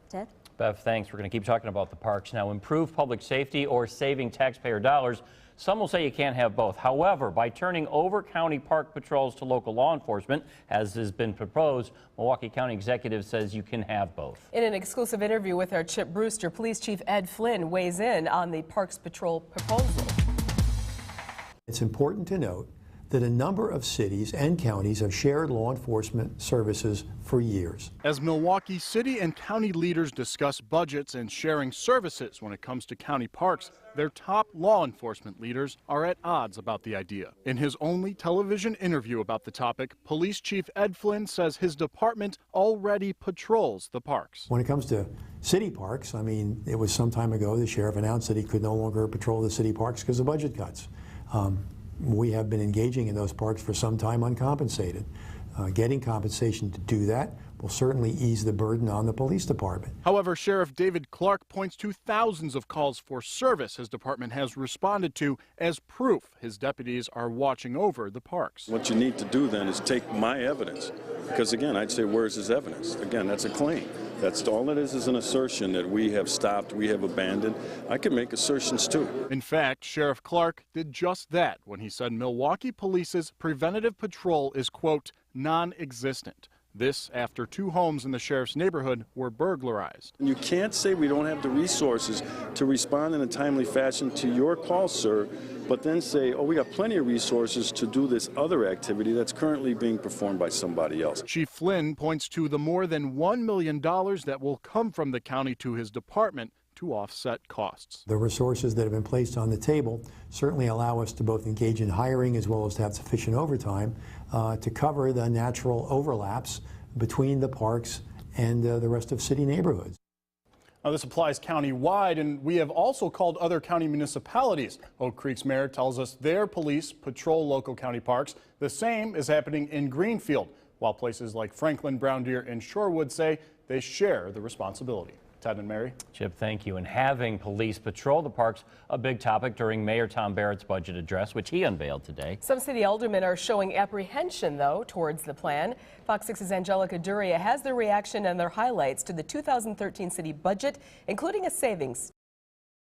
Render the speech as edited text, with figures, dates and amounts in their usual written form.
Ted? Bev, thanks. We're going to keep talking about the parks now. Improve public safety or saving taxpayer dollars. Some will say you can't have both. However, by turning over county park patrols to local law enforcement, as has been proposed, Milwaukee County Executive says you can have both. In an exclusive interview with our Chip Brewster, Police Chief Ed Flynn weighs in on the Parks Patrol proposal. It's important to note that a number of cities and counties have shared law enforcement services for years. As Milwaukee city and county leaders discuss budgets and sharing services when it comes to county parks, their top law enforcement leaders are at odds about the idea. In his only television interview about the topic, Police Chief Ed Flynn says his department already patrols the parks. When it comes to city parks, I mean, it was some time ago the sheriff announced that he could no longer patrol the city parks because of budget cuts. We have been engaging in those parks for some time uncompensated. Getting compensation to do that will certainly ease the burden on the police department. However, Sheriff David Clark points to thousands of calls for service his department has responded to as proof his deputies are watching over the parks. What you need to do then is take my evidence, because again, I'd say, where's his evidence? Again, that's a claim. That's all it is an assertion that we have stopped, we have abandoned. I can make assertions too. In fact, Sheriff Clark did just that when he said Milwaukee Police's preventative patrol is, quote, non-existent. This after 2 homes in the sheriff's neighborhood were burglarized. You can't say we don't have the resources to respond in a timely fashion to your call, sir, but then say, oh, we got plenty of resources to do this other activity that's currently being performed by somebody else. Chief Flynn points to the more than $1 million that will come from the county to his department to offset costs. The resources that have been placed on the table certainly allow us to both engage in hiring as well as to have sufficient overtime to cover the natural overlaps between the parks and the rest of city neighborhoods. Now, this applies county-wide, and we have also called other county municipalities. Oak Creek's mayor tells us their police patrol local county parks. The same is happening in Greenfield, while places like Franklin, Brown Deer, and Shorewood say they share the responsibility. Ted and Mary. Chip, thank you. And having police patrol the parks, a big topic during Mayor Tom Barrett's budget address, which he unveiled today. Some city aldermen are showing apprehension, though, towards the plan. Fox 6's Angelica Duria has their reaction and their highlights to the 2013 city budget, including a savings